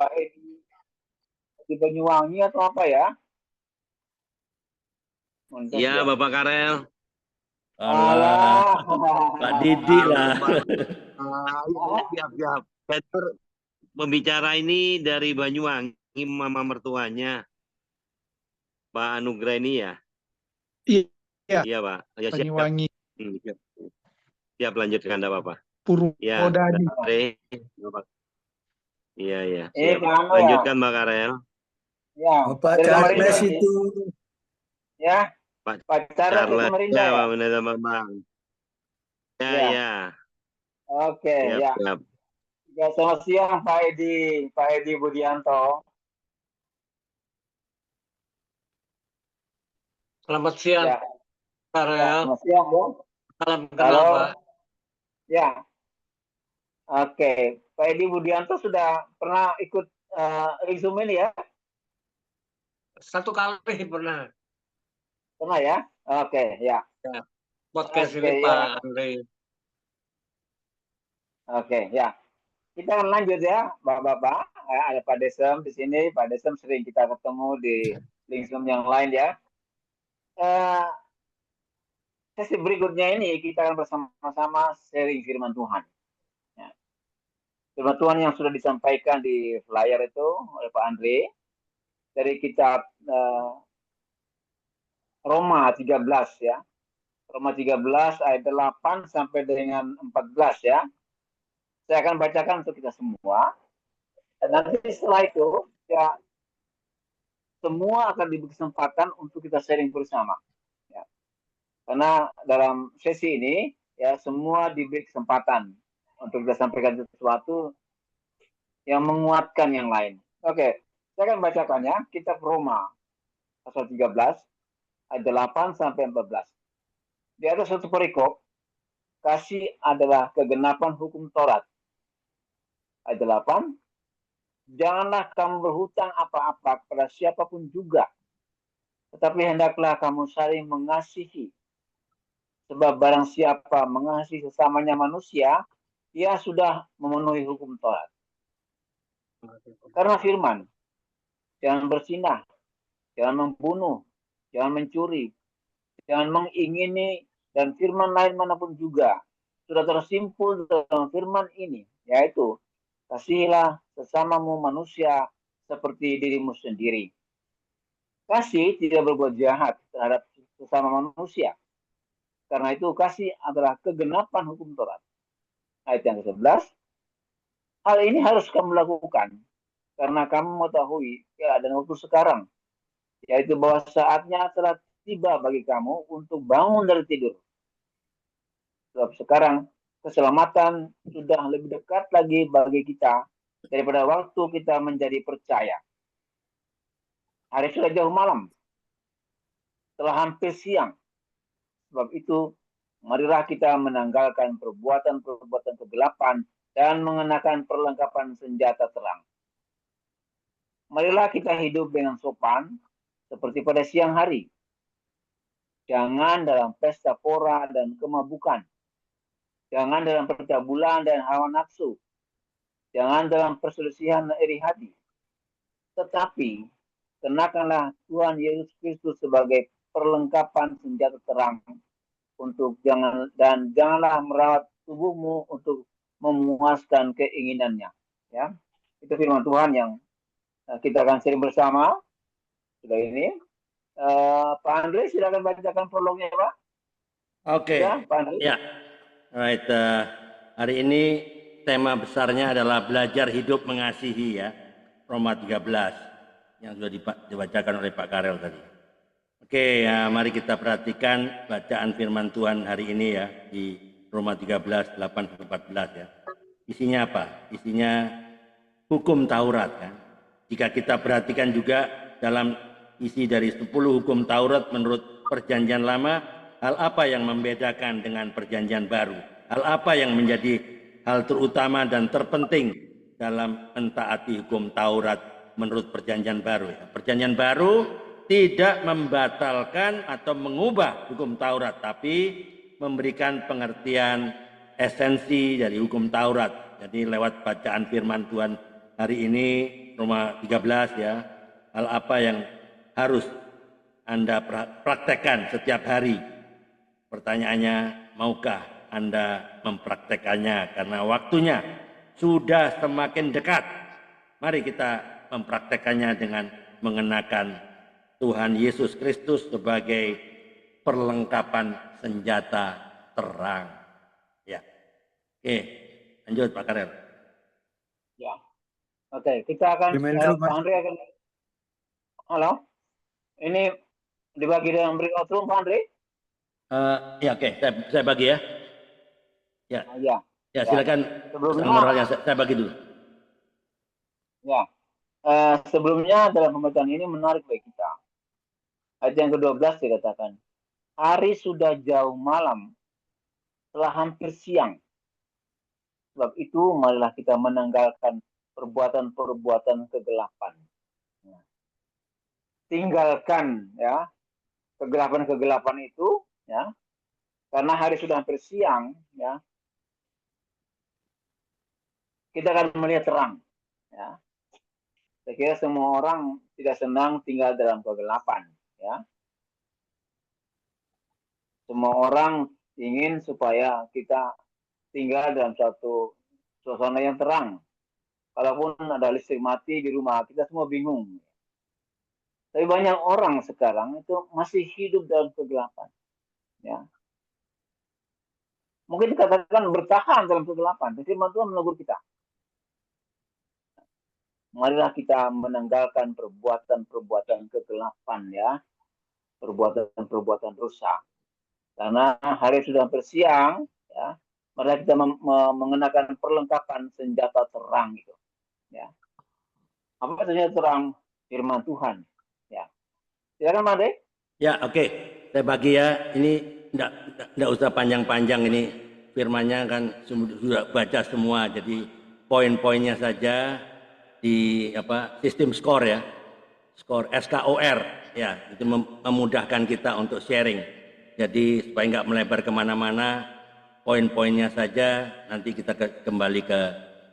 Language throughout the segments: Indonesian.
Pak Edi di Banyuwangi atau apa ya? Iya, Bapak Karel. Alah. Pak Didi lah. Siap. Peter pembicara ini dari Banyuwangi, mama mertuanya Pak Anugrah ini ya? Iya, Iya, Pak. Ya, siap. Banyuwangi. Siap, lanjutkan, enggak apa-apa. Ya, Purwodadi. Iya. Siap. Anu Lanjutkan, ya. Mbak Karel. Ya. Pak Charles itu. Ya. Pak Charles itu Samarinda ya? Bang. Ya. Oke, ya. Siap. Ya, selamat siang Pak Edi Budianto. Selamat siang, Ya. Karel. Selamat siang, Bu. Salam kenal, Pak. Ya. Oke, Pak Edi Budianto sudah pernah ikut Zoom ini ya? Satu kali pernah. Pernah ya? Oke, ya. Podcast ini Pak Andre. Oke, ya. Kita akan lanjut ya, Bapak-bapak. Ada Pak Desem di sini. Pak Desem sering kita ketemu di link Zoom yang lain ya. Sesi berikutnya ini kita akan bersama-sama sharing firman Tuhan. Ya. Firman Tuhan yang sudah disampaikan di flyer itu oleh Pak Andre dari kitab Roma 13 ya. Roma 13 ayat 8 sampai dengan 14 ya. Saya akan bacakan untuk kita semua. Dan nanti setelah itu ya semua akan diberi kesempatan untuk kita sharing bersama. Ya. Karena dalam sesi ini ya semua diberi kesempatan untuk kita sampaikan sesuatu yang menguatkan yang lain. Oke, saya akan bacakannya. Kitab Roma pasal 13 ayat 8 sampai 14. Di atas satu perikop, kasih adalah kegenapan hukum Taurat. Ayat 8, janganlah kamu berhutang apa-apa kepada siapapun juga, tetapi hendaklah kamu saling mengasihi. Sebab barang siapa mengasihi sesamanya manusia, ia sudah memenuhi hukum Taurat. Karena firman, jangan berzinah, jangan membunuh, jangan mencuri, jangan mengingini, dan firman lain manapun juga sudah tersimpul dalam firman ini, yaitu kasihilah sesamamu manusia seperti dirimu sendiri. Kasih tidak berbuat jahat terhadap sesama manusia. Karena itu kasih adalah kegenapan hukum Taurat. Ayat yang ke-11, hal ini harus kamu lakukan karena kamu mengetahui keadaan waktu sekarang, yaitu bahwa saatnya telah tiba bagi kamu untuk bangun dari tidur. Sebab sekarang keselamatan sudah lebih dekat lagi bagi kita daripada waktu kita menjadi percaya. Hari sudah jauh malam, telah hampir siang. Sebab itu, marilah kita menanggalkan perbuatan-perbuatan kegelapan dan mengenakan perlengkapan senjata terang. Marilah kita hidup dengan sopan, seperti pada siang hari. Jangan dalam pesta pora dan kemabukan. Jangan dalam percabulan dan hawa nafsu. Jangan dalam perselisihan dan iri hati. Tetapi, kenakanlah Tuhan Yesus Kristus sebagai perlengkapan senjata terang janganlah merawat tubuhmu untuk memuaskan keinginannya. Ya, itu firman Tuhan yang kita akan sharing bersama. Sudah ini, Pak Andre silakan bacakan prolognya, Pak. Oke. Ya, Pak Andre. Ya. Right. Hari ini tema besarnya adalah belajar hidup mengasihi ya. Roma 13 yang sudah dibacakan oleh Pak Karel tadi. Oke, ya, mari kita perhatikan bacaan firman Tuhan hari ini ya di Roma 13 8-14 ya. Isinya apa? Isinya hukum Taurat kan. Jika kita perhatikan juga dalam isi dari 10 hukum Taurat menurut Perjanjian Lama, hal apa yang membedakan dengan Perjanjian Baru? Hal apa yang menjadi hal terutama dan terpenting dalam mentaati hukum Taurat menurut Perjanjian Baru ya? Perjanjian Baru tidak membatalkan atau mengubah hukum Taurat, tapi memberikan pengertian esensi dari hukum Taurat. Jadi lewat bacaan firman Tuhan hari ini, Roma 13 ya, hal apa yang harus Anda praktekkan setiap hari? Pertanyaannya, maukah Anda mempraktekannya? Karena waktunya sudah semakin dekat. Mari kita mempraktekannya dengan mengenakan Tuhan Yesus Kristus sebagai perlengkapan senjata terang. Ya, oke, lanjut Pak Karel. Ya, oke, kita akan Pak Andre akan. Halo, ini dibagi dalam breakout room, Pak Andre? Ya, oke, saya bagi ya. Ya, Ya, ya silakan. Sebelumnya saya bagi dulu. Ya, sebelumnya dalam pembacaan ini menarik bagi kita. Ayat yang ke-12 dikatakan, hari sudah jauh malam, telah hampir siang. Sebab itu marilah kita menanggalkan perbuatan-perbuatan kegelapan. Tinggalkan ya kegelapan-kegelapan itu ya, karena hari sudah hampir siang ya. Kita akan melihat terang ya. Saya kira semua orang tidak senang tinggal dalam kegelapan ya. Semua orang ingin supaya kita tinggal dalam suatu suasana yang terang. Kalaupun ada listrik mati di rumah, kita semua bingung. Tapi banyak orang sekarang itu masih hidup dalam kegelapan. Ya. Mungkin dikatakan bertahan dalam kegelapan. Tapi Firman Tuhan menegur kita. Marilah kita menanggalkan perbuatan-perbuatan kegelapan ya. Perbuatan-perbuatan rusak. Karena hari sudah bersiang, ya. Marilah kita mengenakan perlengkapan senjata terang gitu. Ya. Apa senjata terang? Firman Tuhan. Ya. Silakan Pak Ade. Ya, oke. Saya bagi ya. Ini enggak usah panjang-panjang ini. Firmannya kan sudah baca semua. Jadi poin-poinnya saja di sistem skor ya. Skor SKOR ya. Itu memudahkan kita untuk sharing. Jadi supaya nggak melebar kemana-mana, poin-poinnya saja. Nanti kita kembali ke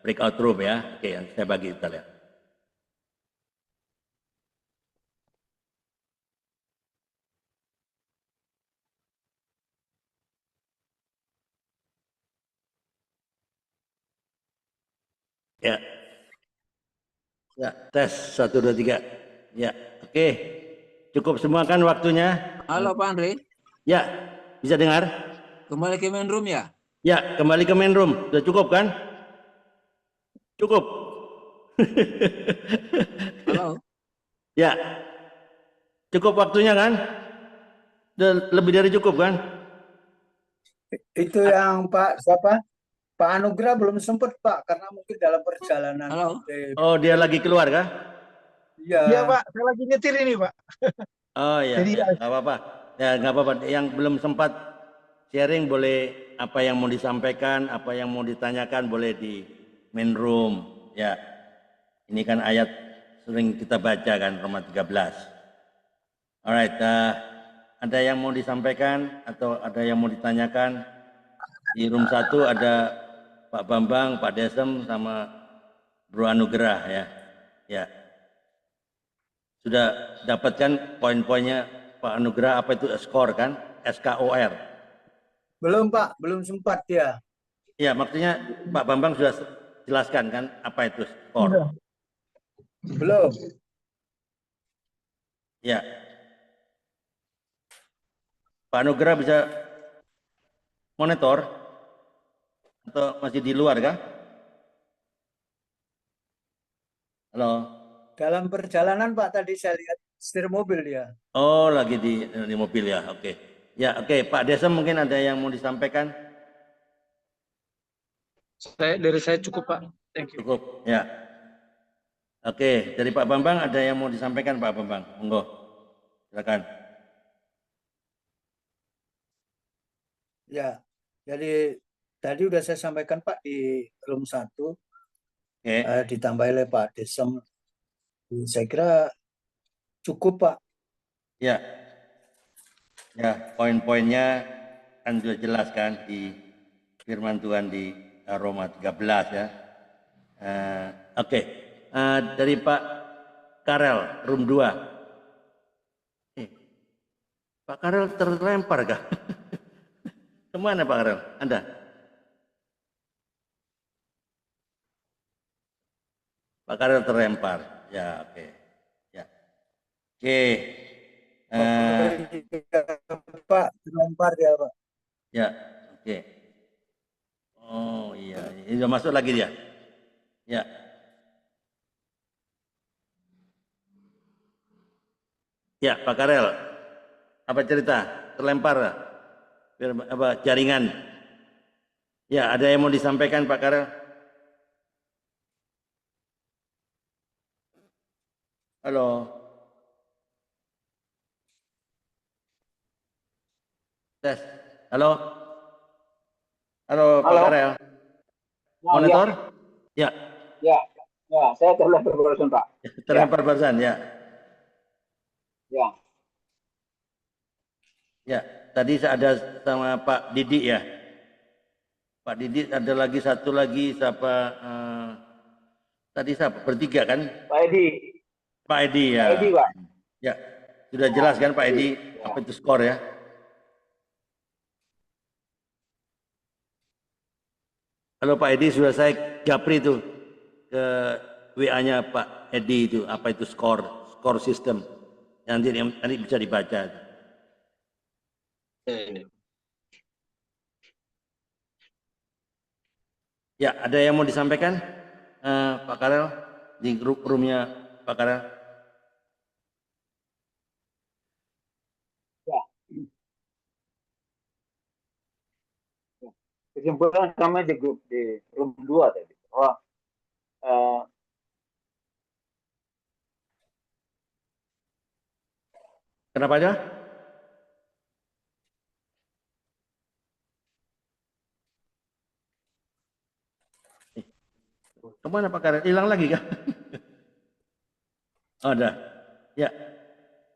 breakout room ya. Oke, saya bagi kita lihat. Ya. Ya, tes 1 2 3. Ya, oke. Cukup semua kan waktunya? Halo Pak Andre. Ya, bisa dengar? Kembali ke main room ya? Ya, kembali ke main room. Sudah cukup kan? Cukup. Halo. Ya. Cukup waktunya kan? Sudah lebih dari cukup kan? Itu yang Pak siapa? Pak Anugrah belum sempat Pak karena mungkin dalam perjalanan. Halo. Oh, dia lagi keluar kah? Iya. Iya Pak, saya lagi nyetir ini Pak. Oh iya, Jadi, ya, nggak apa-apa. Ya nggak apa-apa. Yang belum sempat sharing boleh apa yang mau disampaikan, apa yang mau ditanyakan boleh di main room. Ya, ini kan ayat sering kita baca kan Roma 13. Alright, ada yang mau disampaikan atau ada yang mau ditanyakan? Di room 1 ada Pak Bambang, Pak Desem, sama Bro Anugrah ya. Ya. Sudah dapatkan poin-poinnya Pak Anugrah apa itu skor kan? SKOR. Belum Pak, belum sempat ya. Ya, maksudnya Pak Bambang sudah jelaskan kan apa itu skor? Sudah. Belum. Ya. Pak Anugrah bisa monitor atau masih di luar kah? Halo. Dalam perjalanan Pak tadi saya lihat setir mobil dia. Oh, lagi di mobil ya. Oke. Ya, oke. Pak Desem mungkin ada yang mau disampaikan? Dari saya cukup Pak. Thank you. Cukup. Ya. Oke, dari Pak Bambang ada yang mau disampaikan Pak Bambang? Monggo. Silakan. Ya. Jadi tadi udah saya sampaikan Pak di room 1. Oke. Ditambah oleh Pak Desem. Saya kira cukup Pak. Ya. Ya, poin-poinnya kan sudah jelas kan di firman Tuhan di Roma 13 ya. Oke. Dari Pak Karel, room 2. Pak Karel terlempar kah? Kemana Pak Karel? Anda? Pak Karel terlempar. Ya, oke. Ya. Oke. Pak, terlempar dia, Pak. Ya, oke. Oh iya, ini sudah masuk lagi dia. Ya. Ya, Pak Karel. Apa cerita? Terlempar apa jaringan? Ya, ada yang mau disampaikan Pak Karel? Halo. Tes. Halo. Halo, Pak Halo. Karel. Nah, Monitor? Ya. Ya, saya terlempar barusan, Pak. Terlempar barusan, ya. Ya. Ya, tadi saya ada sama Pak Didi ya. Pak Didi ada lagi satu lagi siapa? Tadi siapa? Bertiga kan? Pak Edi. Pak Edi ya. Pak Edi, Pak. Ya, sudah jelas kan Pak Edi Ya. apa itu skor ya? Halo Pak Edi, sudah saya japri itu ke WA-nya Pak Edi itu apa itu skor sistem. Nanti bisa dibaca. Ya, ada yang mau disampaikan Pak Karel di grup roomnya Pak Karel? Ya. Kesimpulan kami di grup di room 2 tadi bahwa Kenapa aja? Kemana Pak Karel? Hilang lagi kah? Oh, ada. Ya.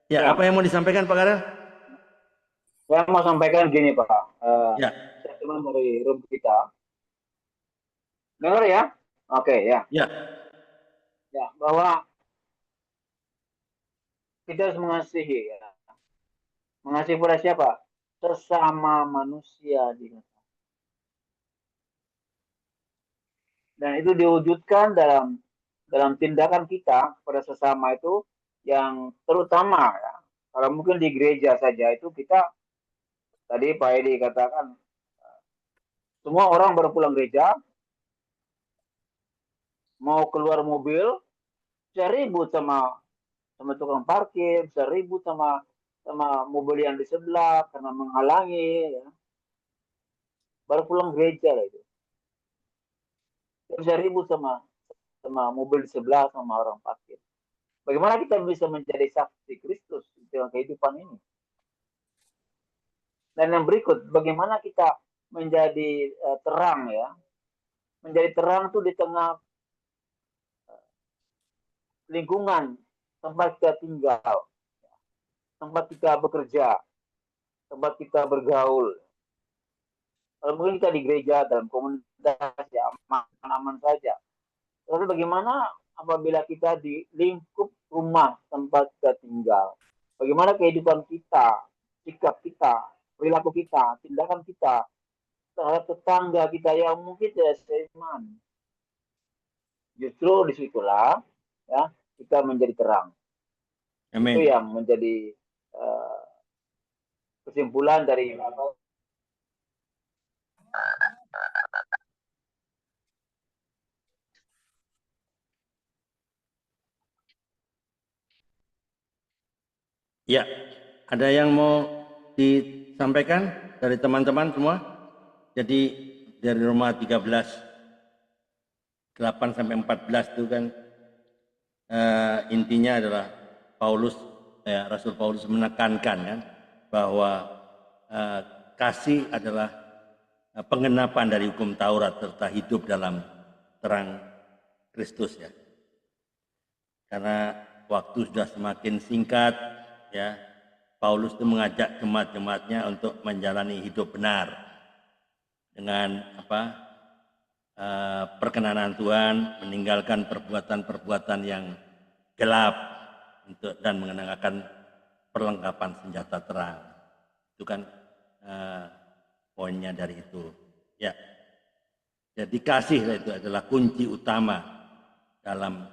Ya, apa yang mau disampaikan Pak Karel? Saya mau sampaikan gini Pak. Ya. Statement dari room kita. Dengar ya? Oke, ya. Ya. Ya, bahwa kita harus mengasihi ya. Mengasihi pada siapa? Sesama manusia di dan itu diwujudkan dalam tindakan kita pada sesama itu yang terutama ya. Kalau mungkin di gereja saja itu kita tadi Pak Edi katakan semua orang baru pulang gereja mau keluar mobil saya ribut sama tukang parkir, saya ribut sama mobil yang di sebelah karena menghalangi ya. Baru pulang gereja lah itu. Saya ribut sama mobil di sebelah sama orang parkir. Bagaimana kita bisa menjadi saksi Kristus dalam kehidupan ini? Dan yang berikut, bagaimana kita menjadi terang ya? Menjadi terang itu di tengah lingkungan tempat kita tinggal, tempat kita bekerja, tempat kita bergaul. Kalau mungkin kita di gereja dalam komunitas ya aman-aman saja. Tapi bagaimana apabila kita di lingkup rumah tempat kita tinggal? Bagaimana kehidupan kita, sikap kita, perilaku kita, tindakan kita terhadap tetangga kita yang mungkin tidak seiman? Justru disitulah ya kita menjadi terang. Amin. Itu yang menjadi kesimpulan dari Ya, ada yang mau disampaikan dari teman-teman semua? Jadi dari Roma 13 8 sampai 14 itu kan intinya adalah Rasul Paulus menekankan kan bahwa kasih adalah pengenapan dari hukum Taurat serta hidup dalam terang Kristus ya. Karena waktu sudah semakin singkat ya, Paulus itu mengajak jemaat-jemaatnya untuk menjalani hidup benar dengan perkenanan Tuhan, meninggalkan perbuatan-perbuatan yang gelap dan mengenakan perlengkapan senjata terang. Itu kan poinnya dari itu. Ya. Jadi kasih itu adalah kunci utama dalam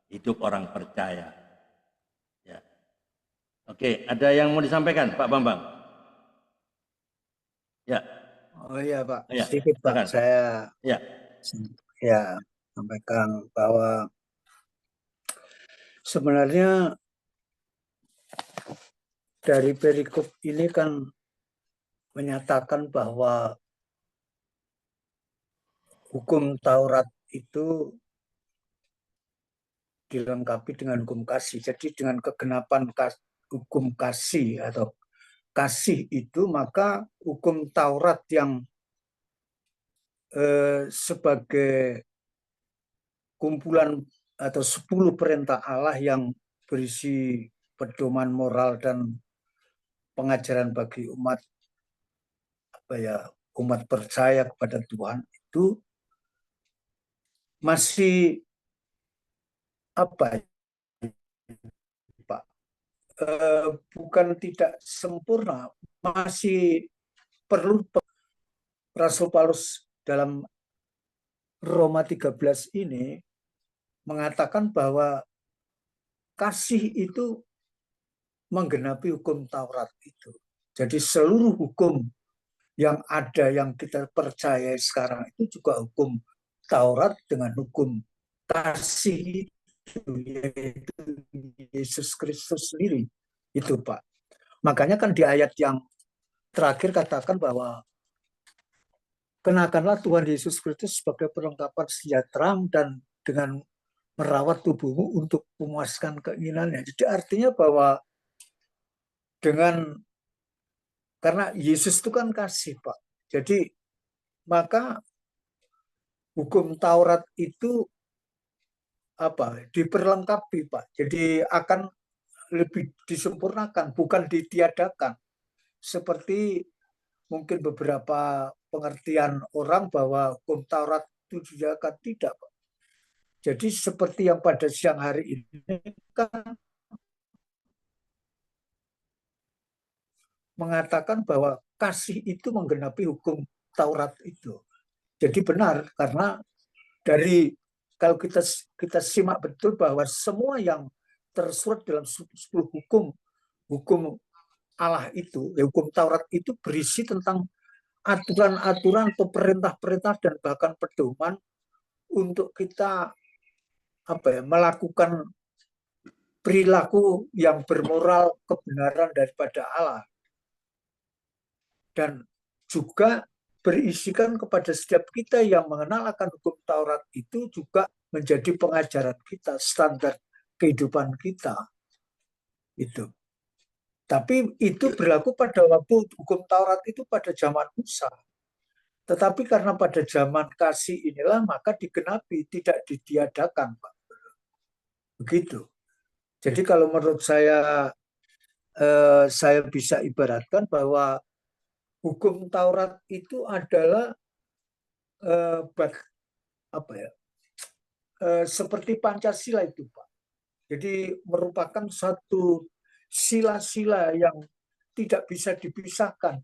hidup orang percaya. Ya. Oke, ada yang mau disampaikan, Pak Bambang? Ya. Oh iya Pak, Ya, sedikit Pak. silakan. Saya sampaikan bahwa sebenarnya dari perikop ini kan menyatakan bahwa hukum Taurat itu dilengkapi dengan hukum kasih. Jadi dengan kegenapan hukum kasih atau kasih itu, maka hukum Taurat yang sebagai kumpulan atau 10 perintah Allah yang berisi pedoman moral dan pengajaran bagi umat umat percaya kepada Tuhan itu masih Pak, bukan tidak sempurna, masih perlu. Rasul Paulus dalam Roma 13 ini mengatakan bahwa kasih itu menggenapi hukum Taurat itu. Jadi seluruh hukum yang ada yang kita percaya sekarang itu juga hukum Taurat dengan hukum kasih itu, yaitu Yesus Kristus sendiri. Itu Pak. Makanya kan di ayat yang terakhir katakan bahwa kenakanlah Tuhan Yesus Kristus sebagai perlengkapan senjata terang dan dengan merawat tubuhmu untuk memuaskan keinginannya. Jadi artinya bahwa karena Yesus itu kan kasih Pak. Jadi maka hukum Taurat itu diperlengkapi Pak. Jadi akan lebih disempurnakan, bukan ditiadakan. Seperti mungkin beberapa pengertian orang bahwa hukum Taurat itu ditiadakan, tidak Pak. Jadi seperti yang pada siang hari ini kan mengatakan bahwa kasih itu menggenapi hukum Taurat itu. Jadi benar, karena kalau kita simak betul bahwa semua yang tersurat dalam 10 hukum Allah itu, hukum Taurat itu berisi tentang aturan-aturan atau perintah-perintah dan bahkan pedoman untuk kita melakukan perilaku yang bermoral kebenaran daripada Allah. Dan juga berisikan kepada setiap kita yang mengenal akan hukum Taurat itu juga menjadi pengajaran kita, standar kehidupan kita. Itu. Tapi itu berlaku pada waktu hukum Taurat itu pada zaman Musa. Tetapi karena pada zaman kasih inilah maka digenapi, tidak ditiadakan, Pak. Begitu. Jadi kalau menurut saya bisa ibaratkan bahwa hukum Taurat itu adalah seperti Pancasila itu, Pak. Jadi merupakan satu sila-sila yang tidak bisa dipisahkan.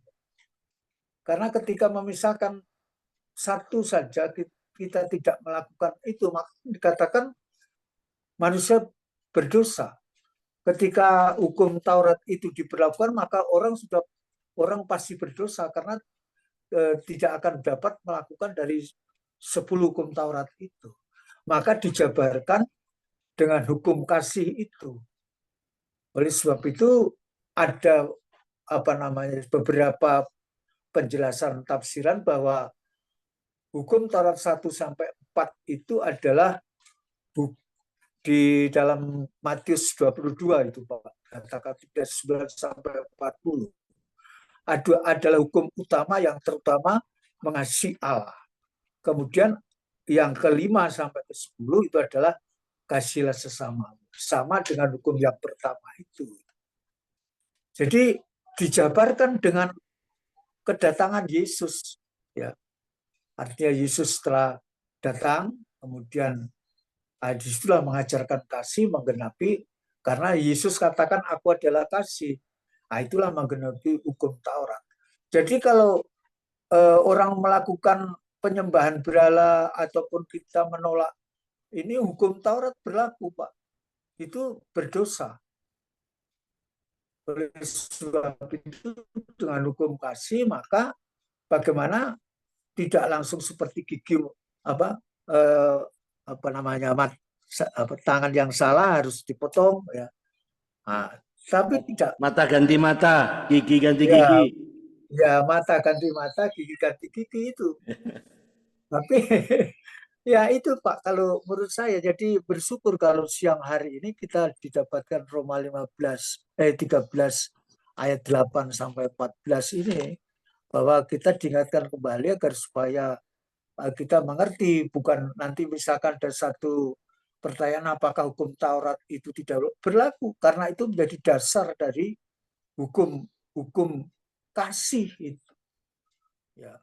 Karena ketika memisahkan satu saja kita tidak melakukan itu, maka dikatakan manusia berdosa. Ketika hukum Taurat itu diberlakukan, maka orang pasti berdosa karena tidak akan dapat melakukan dari 10 hukum Taurat itu. Maka dijabarkan dengan hukum kasih itu. Oleh sebab itu ada beberapa penjelasan tafsiran bahwa hukum Taurat 1 sampai 4 itu adalah di dalam Matius 22 itu Pak, kata 39 sampai 40. Adalah hukum utama yang terutama mengasihi Allah. Kemudian yang ke-5 sampai ke-10 itu adalah kasihlah sesama. Sama dengan hukum yang pertama itu. Jadi dijabarkan dengan kedatangan Yesus, ya. Artinya Yesus setelah datang, kemudian disitulah mengajarkan kasih, menggenapi, karena Yesus katakan aku adalah kasih. Itulah menggenapi hukum Taurat. Jadi kalau orang melakukan penyembahan berhala ataupun kita menolak, ini hukum Taurat berlaku, Pak. Itu berdosa. Oleh sebab itu dengan hukum kasih, maka bagaimana tidak langsung seperti gigi tangan yang salah harus dipotong ya. Nah, tapi tidak, Mata ganti mata, gigi ganti ya, gigi. ya mata ganti mata, gigi ganti gigi itu. Tapi ya itu Pak, kalau menurut saya, jadi bersyukur kalau siang hari ini kita didapatkan Roma 13 ayat 8 sampai 14 ini, bahwa kita diingatkan kembali agar supaya kita mengerti, bukan nanti misalkan ada satu pertanyaan apakah hukum Taurat itu tidak berlaku, karena itu menjadi dasar dari hukum kasih itu. Ya.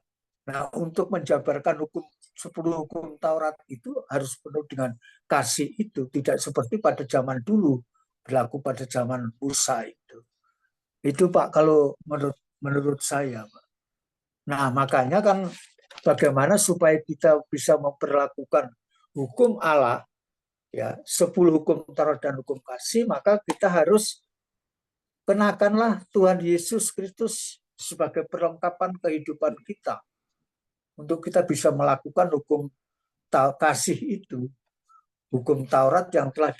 Nah, untuk menjabarkan 10 hukum Taurat itu harus penuh dengan kasih itu, tidak seperti pada zaman dulu berlaku pada zaman Musa itu. Itu Pak kalau menurut saya, Pak. Nah, makanya kan bagaimana supaya kita bisa memperlakukan hukum Allah, ya 10 hukum Taurat dan hukum kasih, maka kita harus kenakanlah Tuhan Yesus Kristus sebagai perlengkapan kehidupan kita untuk kita bisa melakukan hukum kasih itu, hukum Taurat yang telah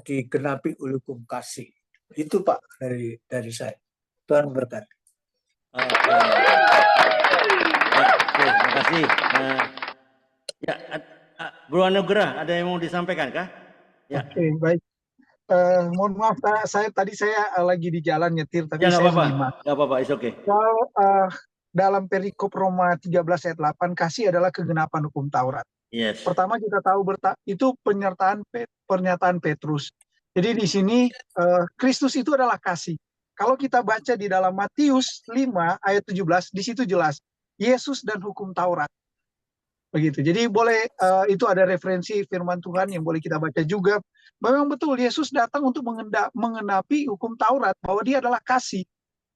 digenapi oleh hukum kasih. Itu Pak dari saya. Tuhan berkati. Terima kasih. Ya, Bro Anugrah, ada yang mau disampaikan kah? Ya. Oke, baik. Mohon maaf, saya lagi di jalan nyetir, tapi Ya, nggak saya apa-apa. menyimak. Nggak apa-apa, it's okay. Kalau dalam perikop Roma 13 ayat 8, kasih adalah kegenapan hukum Taurat. Yes. Pertama kita tahu itu pernyataan Petrus. Jadi di sini Kristus itu adalah kasih. Kalau kita baca di dalam Matius 5 ayat 17, di situ jelas Yesus dan hukum Taurat. Begitu. Jadi boleh itu ada referensi firman Tuhan yang boleh kita baca juga. Memang betul Yesus datang untuk mengenapi hukum Taurat, bahwa dia adalah kasih.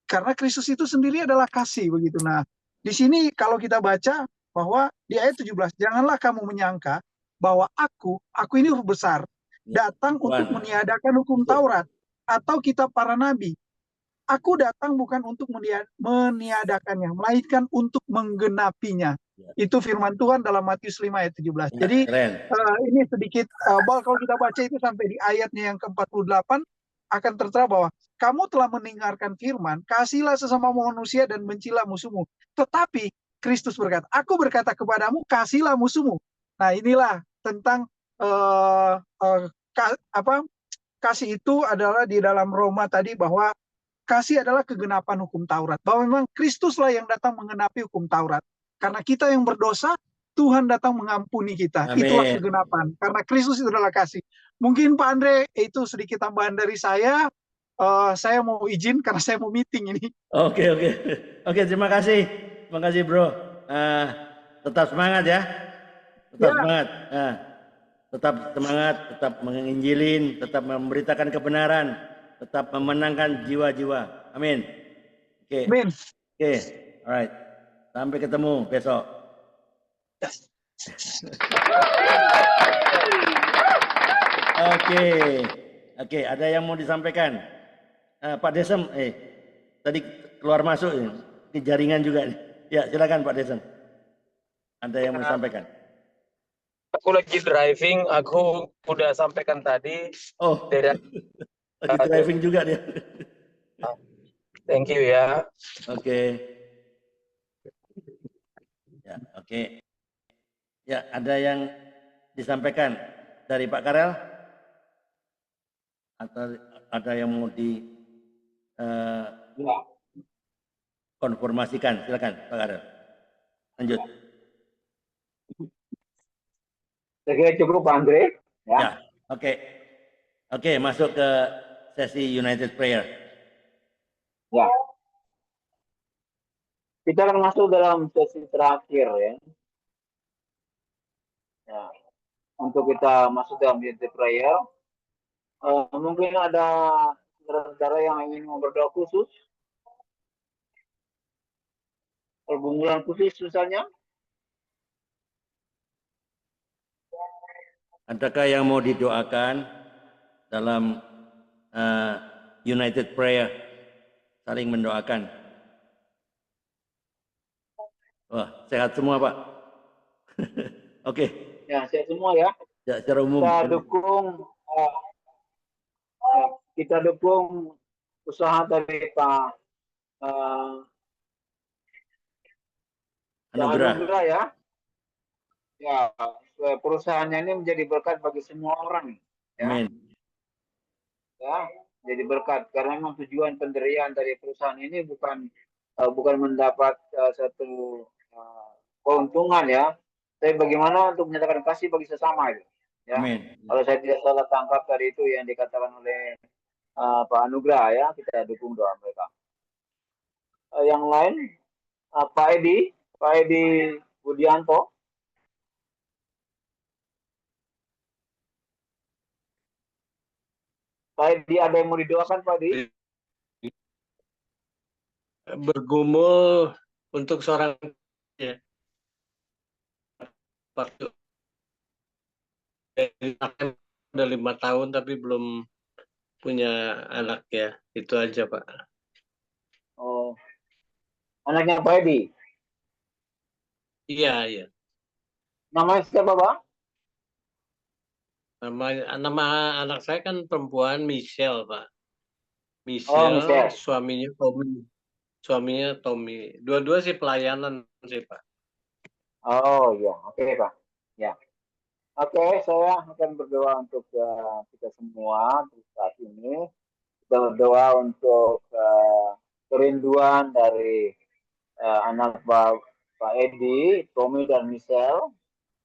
Karena Kristus itu sendiri adalah kasih, begitu. Nah, di sini kalau kita baca bahwa di ayat 17, janganlah kamu menyangka bahwa aku ini huruf besar, datang untuk meniadakan hukum Taurat atau kitab para nabi. Aku datang bukan untuk meniadakannya, melainkan untuk menggenapinya. Itu firman Tuhan dalam Matius 5 ayat 17. Jadi ini sedikit, kalau kita baca itu sampai di ayatnya yang ke-48, akan tertera bahwa kamu telah mendengarkan firman, kasihlah sesama manusia dan bencilah musuhmu. Tetapi Kristus berkata, aku berkata kepadamu, kasihlah musuhmu. Nah, inilah tentang kasih itu adalah di dalam Roma tadi, bahwa kasih adalah kegenapan hukum Taurat. Bahwa memang Kristuslah yang datang mengenapi hukum Taurat. Karena kita yang berdosa, Tuhan datang mengampuni kita. Amin. Itulah kegenapan. Karena Kristus itu adalah kasih. Mungkin Pak Andre, itu sedikit tambahan dari saya. Saya mau izin karena saya mau meeting ini. Oke, terima kasih. Terima kasih, Bro. Tetap semangat ya. Semangat. Tetap semangat, tetap menginjilin, tetap memberitakan kebenaran, tetap memenangkan jiwa-jiwa. Amin. Oke. Alright. Sampai ketemu besok. Oke, ada yang mau disampaikan? Pak Desem, tadi keluar masuk di jaringan juga. Ya, silakan Pak Desem. Ada yang mau disampaikan? Aku lagi driving, aku udah sampaikan tadi. Oh, lagi driving juga dia. Thank you ya. Oke. Ya, oke. Ya, ada yang disampaikan dari Pak Karel? Atau ada yang mau konfirmasikan? Silakan Pak Karel. Lanjut. Saya kira cukup Pak Andre. Ya, oke, masuk ke sesi United Prayer. Ya. Kita akan masuk dalam sesi terakhir ya. Ya, untuk kita masuk dalam unity prayer, mungkin ada saudara-saudara yang ingin berdoa khusus, pergumulan khusus misalnya. Adakah yang mau didoakan dalam United Prayer, saling mendoakan? Wah, sehat semua Pak. Oke. Ya, sehat semua ya. Ya, secara umum. Kita dukung usaha dari Pak Anugrah ya. Ya, perusahaannya ini menjadi berkat bagi semua orang. Ya. Amin. Ya, jadi berkat karena memang tujuan pendirian dari perusahaan ini bukan mendapat satu keuntungan ya, tapi bagaimana untuk menyatakan kasih bagi sesama itu. Ya. Amin. Kalau saya tidak salah tangkap tadi itu yang dikatakan oleh Pak Anugrah ya, kita dukung doa mereka. Yang lain, Pak Edi Budianto. Pak Edi, ada yang mau didoakan Pak Edi? Bergumul untuk seorang ya. Waktu udah 5 tahun tapi belum punya anak ya, itu aja Pak. Oh, anaknya Pak Edi? Iya, iya. Namanya siapa Pak? Nama anak saya kan perempuan, Michelle Pak. Michelle. Suaminya Tommy. Suaminya Tommy. Dua-dua sih pelayanan sih Pak. Oh iya, oke Pak. Ya. Oke, saya akan berdoa untuk kita semua untuk saat ini. Kita berdoa untuk kerinduan dari anak Pak Edi, Tommy dan Michelle.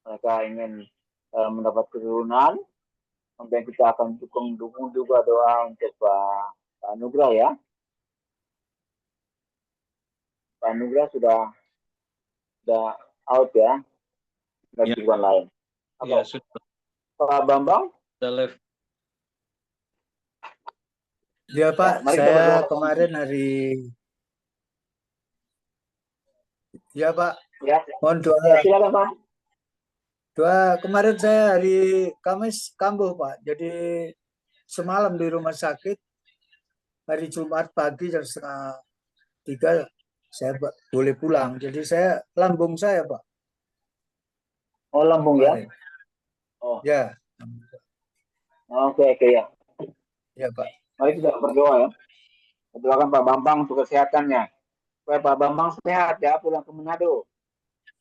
Mereka ingin mendapat keturunan. Kemudian kita akan dukung juga doa untuk Pak Anugrah ya. Pak Anugrah sudah out ya. Dari tujuan lain. Iya, sudah. Pak Bambang? Sudah live. Ya Pak, saya kemarin ya Pak, ya. Mohon doa. Ya, silakan Pak. Doa kemarin saya hari Kamis kambuh Pak, jadi semalam di rumah sakit, hari Jumat pagi jam 2:30 saya boleh pulang. Jadi lambung saya Pak. Oh lambung kemarin. Ya? Oh ya. Oke ya. Ya Pak. Mari kita berdoa ya. Doakan Pak Bambang untuk kesehatannya. Supaya Pak Bambang sehat ya, pulang ke Manado.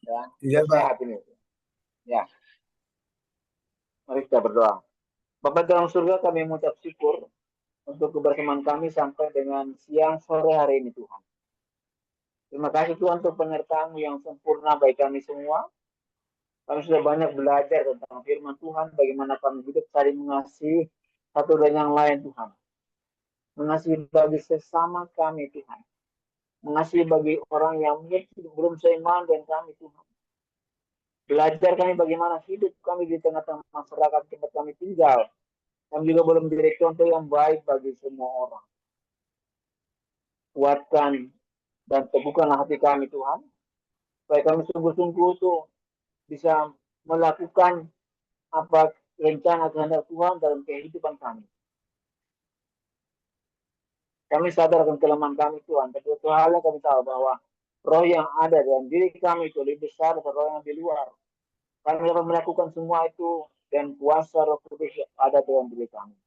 Ya, iya sehat ini. Ya. Mari kita berdoa. Bapak dalam surga, kami mengucap syukur untuk kebersamaan kami sampai dengan siang sore hari ini Tuhan. Terima kasih Tuhan untuk penyertaan-Mu yang sempurna bagi kami semua. Kami sudah banyak belajar tentang firman Tuhan, bagaimana kami hidup saling mengasihi satu dan yang lain Tuhan. Mengasihi bagi sesama kami Tuhan. Mengasihi bagi orang yang mungkin belum seiman dengan kami Tuhan. Belajar kami bagaimana hidup kami di tengah-tengah masyarakat tempat kami tinggal. Kami juga belum menjadi contoh yang baik bagi semua orang. Kuatkan dan teguhkanlah hati kami Tuhan. Supaya kami sungguh-sungguh itu bisa melakukan apa rencana kehendak Tuhan dalam kehidupan kami. Kami sadar akan kelemahan kami Tuhan. Tapi itu halnya kami tahu bahwa roh yang ada dalam diri kami itu lebih besar dari roh yang di luar. Kami dapat melakukan semua itu dan kuasa Roh Kudus ada dalam diri kami.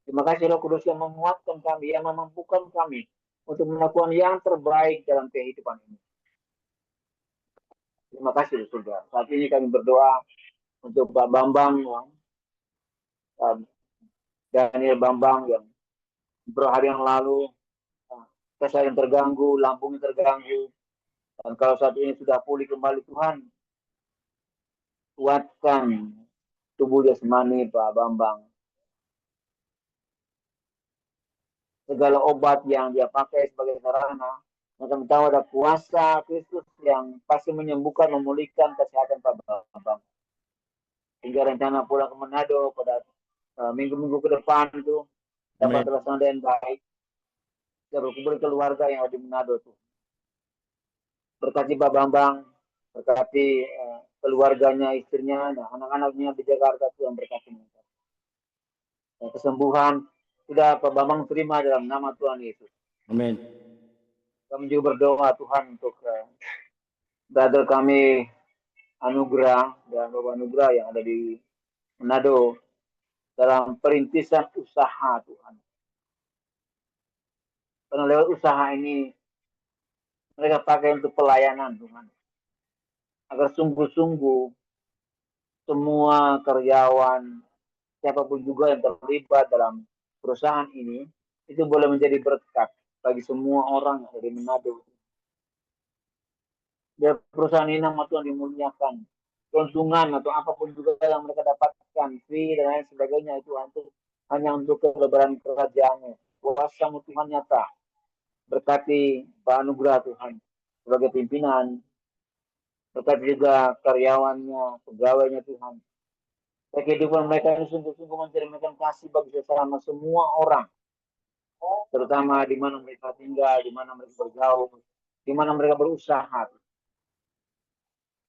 Terima kasih Roh Kudus yang menguatkan kami, yang memampukan kami untuk melakukan yang terbaik dalam kehidupan ini. Terima kasih Saudara. Saat ini kami berdoa untuk Pak Bambang, Daniel Bambang yang beberapa hari yang lalu kesehatan terganggu, lambungnya terganggu. Dan kalau saat ini sudah pulih kembali Tuhan, kuatkan tubuh jasmani Pak Bambang. Segala obat yang dia pakai sebagai sarana, kami tahu ada kuasa Kristus yang pasti menyembuhkan, memulihkan kesehatan Pak Bambang. hingga rencana pulang ke Manado pada minggu-minggu ke depan itu dapat terlaksana dengan baik. Kita berkumpul keluarga yang ada di Manado tuh. Berkati Pak Bambang, berkati keluarganya, istrinya, nah, anak-anaknya di Jakarta, Tuhan berkati mereka. Dan kesembuhan sudah Pak Bambang terima dalam nama Tuhan Yesus. Amin. Kami juga berdoa Tuhan untuk brother kami Anugrah dan Bapak Anugrah yang ada di Manado dalam perintisan usaha Tuhan. Karena lewat usaha ini mereka pakai untuk pelayanan Tuhan. Agar sungguh-sungguh semua karyawan, siapapun juga yang terlibat dalam perusahaan ini, itu boleh menjadi berkat bagi semua orang yang ada di Manado. Biar perusahaan ini nama Tuhan dimuliakan. Keuntungan atau apapun juga yang mereka dapatkan, fee dan lain sebagainya itu hanya untuk kelebaran kerajaannya. Kuasa Tuhan nyata. Berkati Pak Anugrah Tuhan sebagai pimpinan. Berkati juga karyawannya, pegawainya Tuhan. Kehidupan mereka ini sungguh-sungguh mencerminkan kasih bagi sesama semua orang. Terutama di mana mereka tinggal, di mana mereka bergaul, di mana mereka berusaha.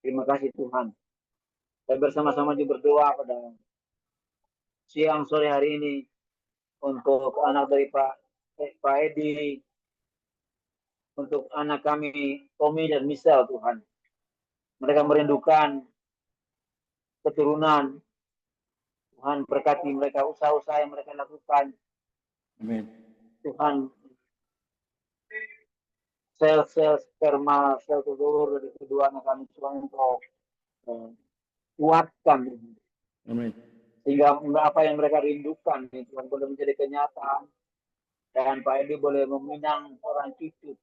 Terima kasih Tuhan. Dan bersama-sama juga berdoa pada siang sore hari ini untuk anak dari Pak Edi, untuk anak kami Tommy dan Michelle Tuhan. Mereka merindukan keturunan. Tuhan berkati mereka usaha-usaha yang mereka lakukan. Amin. Tuhan sel-sel sperma, sel telur dari kedua anak kami Tuhan untuk kuatkan. Amin. Sehingga apa yang mereka rindukan Tuhan boleh menjadi kenyataan. Dan Pak Edi boleh meminang orang cucu.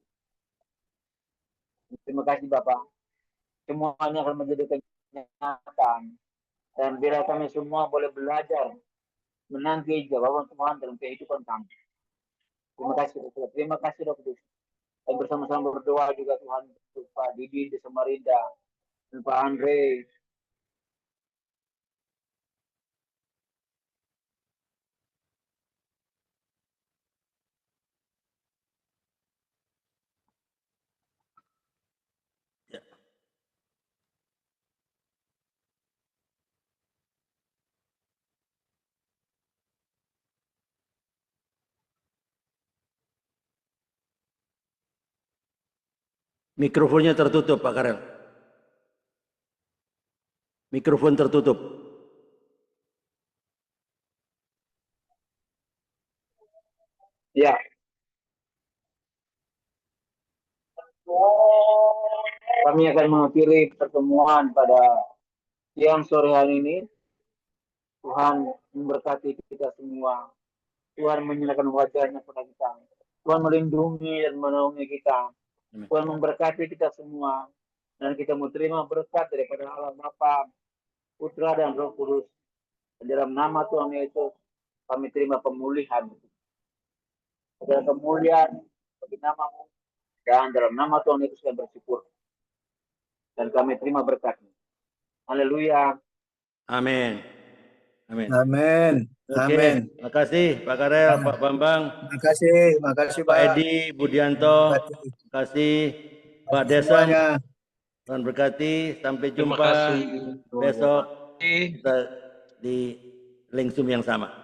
Terima kasih Bapak. Semuanya akan menjadi kenyataan. Dan bila kami semua boleh belajar menanti jawaban Tuhan dalam kehidupan kami. Terima kasih Dr. Dan bersama-sama berdoa juga Tuhan untuk Pak Didi di Samarinda dan Pak Andre. Mikrofonnya tertutup, Pak Karel. Mikrofon tertutup. Ya. Kami akan mengakhiri pertemuan pada siang sore hari ini. Tuhan memberkati kita semua. Tuhan menyerahkan wajahnya kepada kita. Tuhan melindungi dan menaungi kita. Tuhan memberkati kita semua. Dan kita mau terima berkat daripada Allah Bapa, Putra dan Roh Kudus. Dan dalam nama Tuhan Yesus, kami terima pemulihan. Dan kemuliaan bagi nama-Mu. Dan dalam nama Tuhan Yesus kami bersyukur. Dan kami terima berkat-Mu. Haleluya. Amin. Amin. Amin. Oke, Amin. terima kasih Pak Karel, Pak Bambang. Terima kasih Pak Pak. Edi, Budianto, terima kasih Pak Desem. Semuanya. Tuhan berkati. Sampai Terima jumpa kasih. besok kita di link Zoom yang sama.